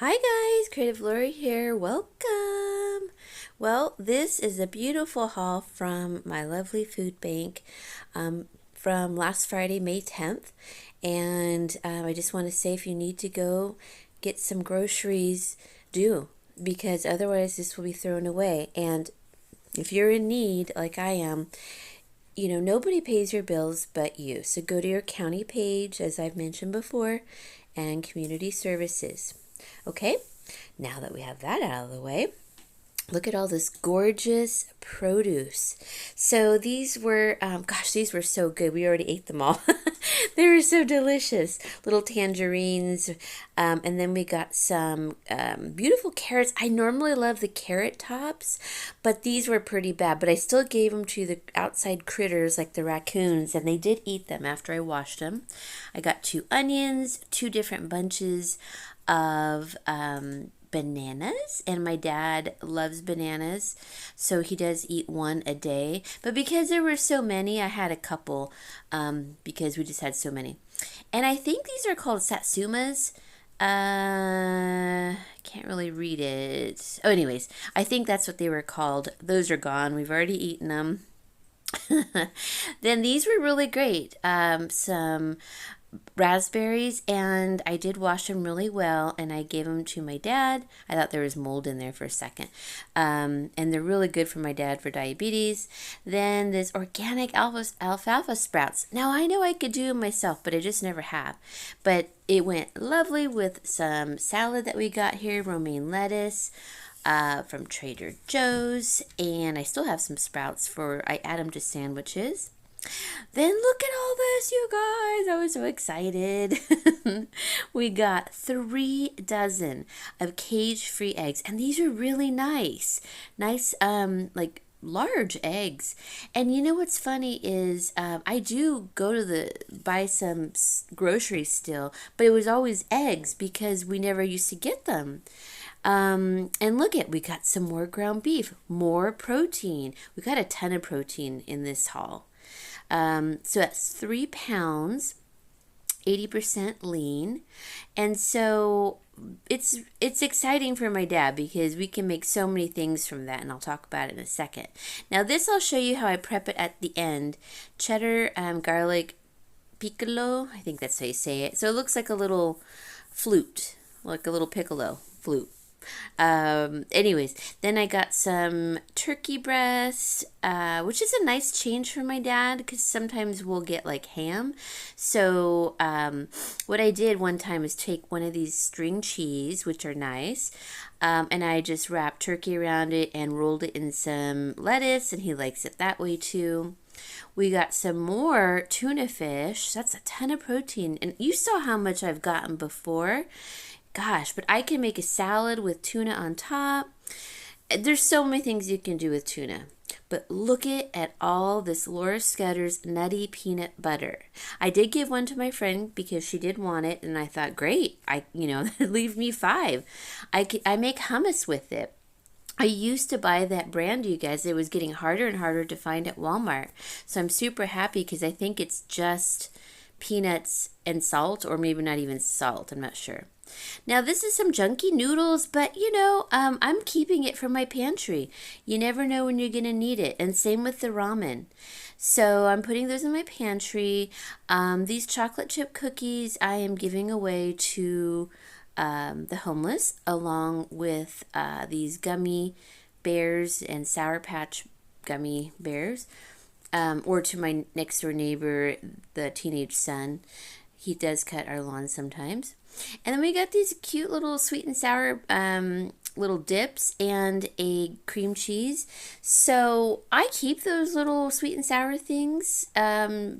Hi guys, Creative Lori here. Welcome. Well, this is a beautiful haul from my lovely food bank from last Friday, May 10th. And I just want to say if you need to go get some groceries, do, because otherwise this will be thrown away. And if you're in need, like I am, nobody pays your bills but you. So go to your county page, as I've mentioned before, and community services. Okay, now that we have that out of the way, look at all this gorgeous produce. So these were, these were so good. We already ate them all. They were so delicious. Little tangerines. And then we got some beautiful carrots. I normally love the carrot tops, but these were pretty bad. But I still gave them to the outside critters like the raccoons, and they did eat them after I washed them. I got 2 onions, 2 different bunches of bananas, and my dad loves bananas, so he does eat 1 a day, but because there were so many, I had a couple because we just had so many. And I think these are called satsumas. Can't really read it. Oh, anyways, I think that's what they were called. Those are gone. We've already eaten them. Then these were really great. Some raspberries, and I did wash them really well, and I gave them to my dad. I thought there was mold in there for a second, and they're really good for my dad for diabetes. Then this organic alfalfa sprouts. Now I know I could do them myself, but I just never have. But it went lovely with some salad that we got here, romaine lettuce, from Trader Joe's, and I still have some sprouts I add them to sandwiches. Then look at all this, you guys. I was so excited. We got 3 dozen of cage-free eggs, and these are really nice. Nice, like large eggs. And you know what's funny is I do go to buy some groceries still, but it was always eggs because we never used to get them. And we got some more ground beef, more protein. We got a ton of protein in this haul. So that's 3 pounds, 80% lean. And so it's exciting for my dad because we can make so many things from that, and I'll talk about it in a second. Now this I'll show you how I prep it at the end. Cheddar, garlic piccolo, I think that's how you say it. So it looks like a little flute, like a little piccolo flute. Anyways, then I got some turkey breast, which is a nice change for my dad because sometimes we'll get like ham. So what I did one time is take one of these string cheese, which are nice, and I just wrapped turkey around it and rolled it in some lettuce, and he likes it that way too. We got some more tuna fish. That's a ton of protein, and you saw how much I've gotten before. Gosh, but I can make a salad with tuna on top. There's so many things you can do with tuna. But look at all this Laura Scudder's nutty peanut butter. I did give one to my friend because she did want it, and I thought, great, leave me 5. I make hummus with it. I used to buy that brand, you guys. It was getting harder and harder to find at Walmart. So I'm super happy because I think it's just peanuts and salt, or maybe not even salt. I'm not sure. Now this is some junky noodles, but I'm keeping it from my pantry. You never know when you're gonna need it, and same with the ramen. So I'm putting those in my pantry. These chocolate chip cookies I am giving away to the homeless, along with these gummy bears and Sour Patch gummy bears, or to my next door neighbor, the teenage son. He does cut our lawn sometimes. And then we got these cute little sweet and sour little dips and a cream cheese. So I keep those little sweet and sour things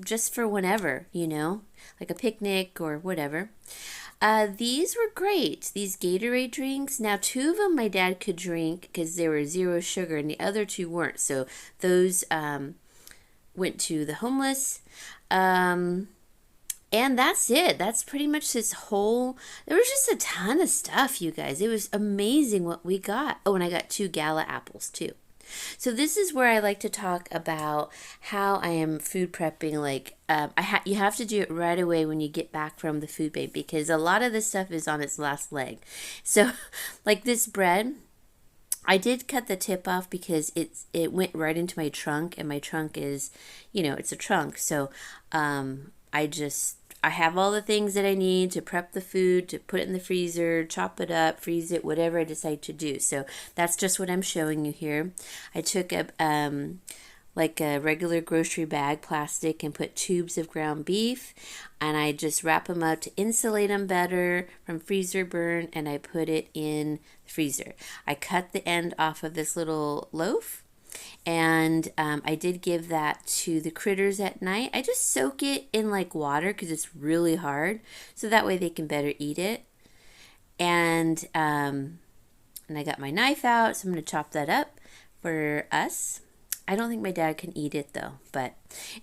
just for whenever, like a picnic or whatever. These were great, these Gatorade drinks. Now 2 of them my dad could drink because they were 0 sugar, and the other 2 weren't. So those went to the homeless. And that's it. That's pretty much this whole... There was just a ton of stuff, you guys. It was amazing what we got. Oh, and I got 2 gala apples, too. So this is where I like to talk about how I am food prepping. Like you have to do it right away when you get back from the food bank because a lot of this stuff is on its last leg. So like this bread, I did cut the tip off because it went right into my trunk, and my trunk is, it's a trunk. So I have all the things that I need to prep the food, to put it in the freezer, chop it up, freeze it, whatever I decide to do. So that's just what I'm showing you here. I took like a regular grocery bag, plastic, and put tubes of ground beef, and I just wrap them up to insulate them better from freezer burn, and I put it in the freezer. I cut the end off of this little loaf, and I did give that to the critters at night. I just soak it in like water because it's really hard, so that way they can better eat it. And I got my knife out, so I'm going to chop that up for us. I don't think my dad can eat it though, but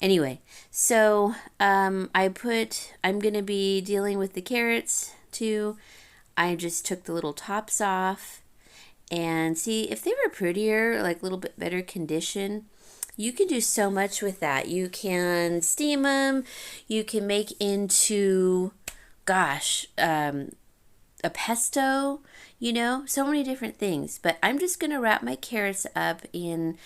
anyway, so I'm going to be dealing with the carrots too. I just took the little tops off, and see if they were prettier, like a little bit better condition. You can do so much with that. You can steam them, you can make into, a pesto, so many different things. But I'm just going to wrap my carrots up in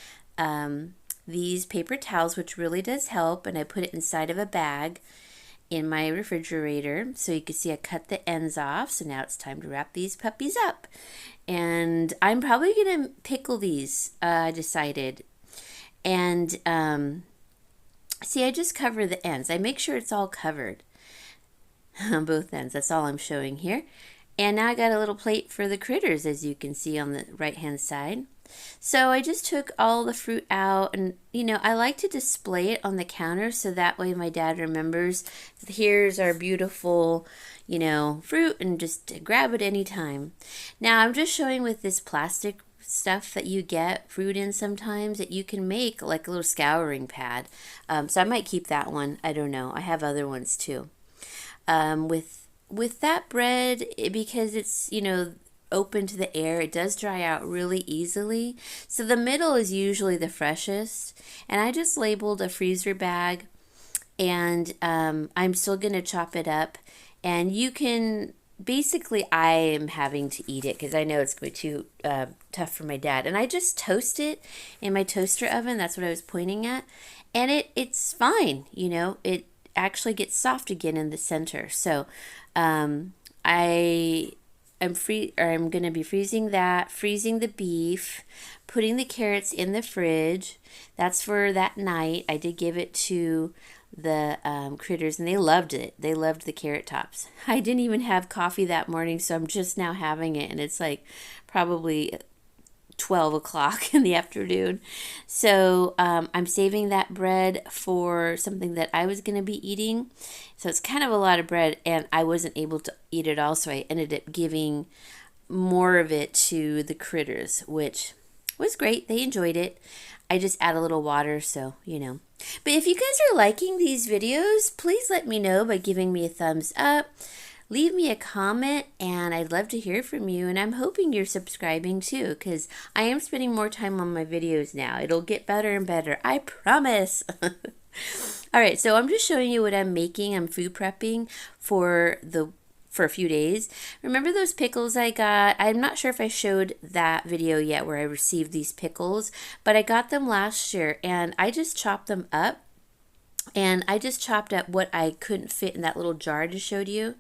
these paper towels, which really does help, and I put it inside of a bag in my refrigerator. So you can see I cut the ends off. So now it's time to wrap these puppies up. And I'm probably going to pickle these, I decided. And see, I just cover the ends. I make sure it's all covered on both ends. That's all I'm showing here. And now I got a little plate for the critters, as you can see on the right-hand side. So I just took all the fruit out, and I like to display it on the counter so that way my dad remembers, here's our beautiful, fruit, and just grab it anytime. Now I'm just showing with this plastic stuff that you get fruit in sometimes that you can make like a little scouring pad. So I might keep that one. I don't know. I have other ones too. With that bread, because it's, open to the air, it does dry out really easily. So the middle is usually the freshest. And I just labeled a freezer bag, and I'm still going to chop it up. And you can, basically I am having to eat it because I know it's going to be too tough for my dad. And I just toast it in my toaster oven. That's what I was pointing at. And it's fine, it actually gets soft again in the center. So I'm going to be freezing the beef, putting the carrots in the fridge. That's for that night. I did give it to the critters, and they loved it. They loved the carrot tops. I didn't even have coffee that morning, so I'm just now having it, and it's like probably 12 o'clock in the afternoon. So I'm saving that bread for something that I was going to be eating. So it's kind of a lot of bread, and I wasn't able to eat it all, so I ended up giving more of it to the critters, which was great. They enjoyed it. I just add a little water, so, But if you guys are liking these videos, please let me know by giving me a thumbs up. Leave me a comment, and I'd love to hear from you. And I'm hoping you're subscribing too, because I am spending more time on my videos now. It'll get better and better. I promise. All right, so I'm just showing you what I'm making. I'm food prepping for a few days. Remember those pickles I got? I'm not sure if I showed that video yet where I received these pickles, but I got them last year, and I just chopped them up. And I just chopped up what I couldn't fit in that little jar I just showed you.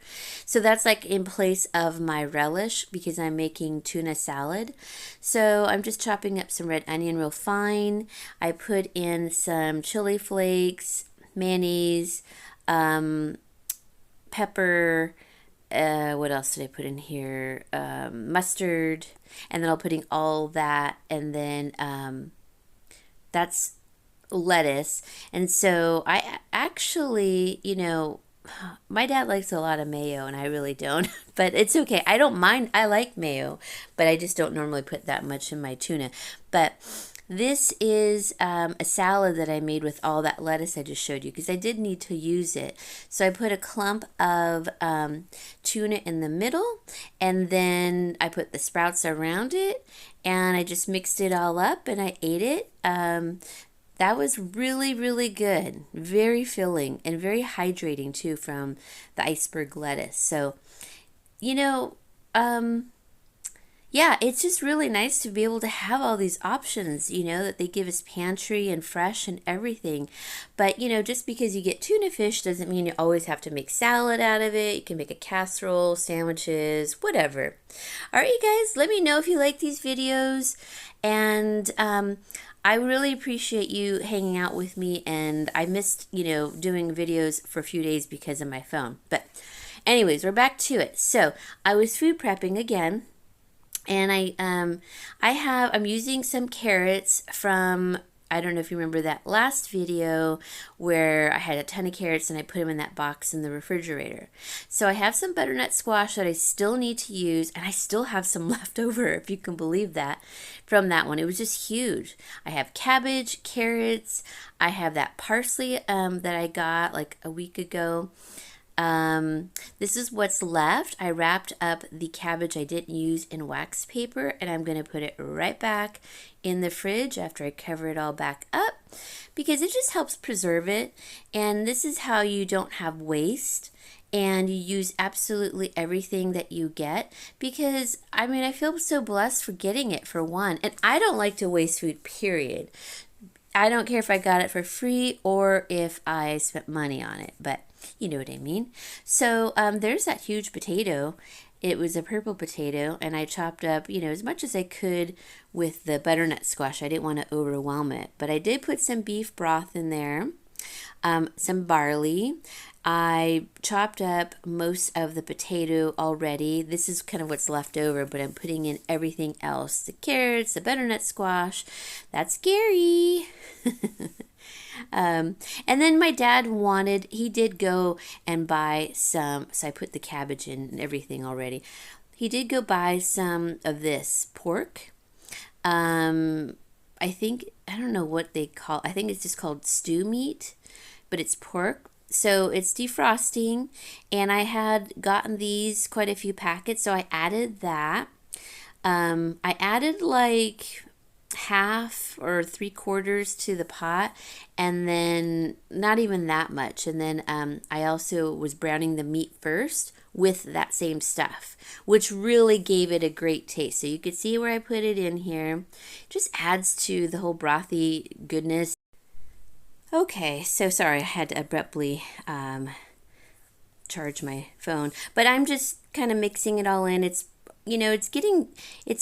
So that's like in place of my relish because I'm making tuna salad. So I'm just chopping up some red onion real fine. I put in some chili flakes, mayonnaise, pepper, what else did I put in here? Mustard. And then I'll putting all that, and then that's lettuce. And so I actually, my dad likes a lot of mayo, and I really don't, but it's okay. I don't mind. I like mayo, but I just don't normally put that much in my tuna. But This is a salad that I made with all that lettuce I just showed you because I did need to use it. So I put a clump of tuna in the middle, and then I put the sprouts around it, and I just mixed it all up and I ate it. That was really, really good. Very filling and very hydrating too from the iceberg lettuce. So, you know, yeah, it's just really nice to be able to have all these options, that they give us pantry and fresh and everything. But, just because you get tuna fish doesn't mean you always have to make salad out of it. You can make a casserole, sandwiches, whatever. All right, you guys, let me know if you like these videos. And I really appreciate you hanging out with me. And I missed, doing videos for a few days because of my phone. But anyways, we're back to it. So I was food prepping again. And I'm using some carrots from, I don't know if you remember that last video where I had a ton of carrots and I put them in that box in the refrigerator. So I have some butternut squash that I still need to use, and I still have some left over, if you can believe that, from that one. It was just huge. I have cabbage, carrots, I have that parsley that I got like a week ago. This is what's left. I wrapped up the cabbage I didn't use in wax paper, and I'm going to put it right back in the fridge after I cover it all back up because it just helps preserve it. And this is how you don't have waste and you use absolutely everything that you get because, I feel so blessed for getting it, for one. And I don't like to waste food, period. I don't care if I got it for free or if I spent money on it, but you know what I mean. So there's that huge potato. It was a purple potato, and I chopped up, as much as I could with the butternut squash. I didn't want to overwhelm it, but I did put some beef broth in there, some barley. I chopped up most of the potato already. This is kind of what's left over, but I'm putting in everything else. The carrots, the butternut squash. That's scary. And then my dad he did go and buy some, so I put the cabbage in and everything already. He did go buy some of this pork. I don't know what they call, I think it's just called stew meat, but it's pork. So it's defrosting, and I had gotten these quite a few packets, so I added that. I added like half or 3/4 to the pot, and then not even that much. And then I also was browning the meat first with that same stuff, which really gave it a great taste. So you could see where I put it in here. Just adds to the whole brothy goodness. Okay, so sorry I had to abruptly charge my phone, but I'm just kind of mixing it all in. It's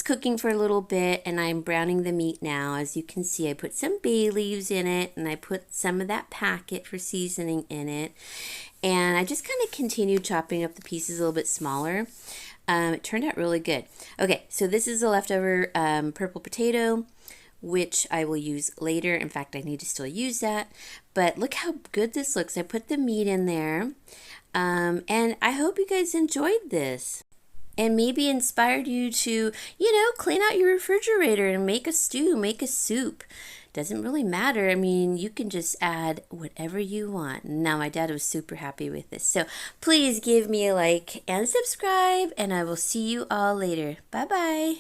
cooking for a little bit, and I'm browning the meat now. As you can see, I put some bay leaves in it, and I put some of that packet for seasoning in it, and I just kind of continued chopping up the pieces a little bit smaller. It turned out really good. Okay, so this is a leftover purple potato, which I will use later. In fact, I need to still use that. But look how good this looks. I put the meat in there. And I hope you guys enjoyed this. And maybe inspired you to, clean out your refrigerator and make a stew, make a soup. Doesn't really matter. You can just add whatever you want. Now, my dad was super happy with this. So please give me a like and subscribe, and I will see you all later. Bye-bye.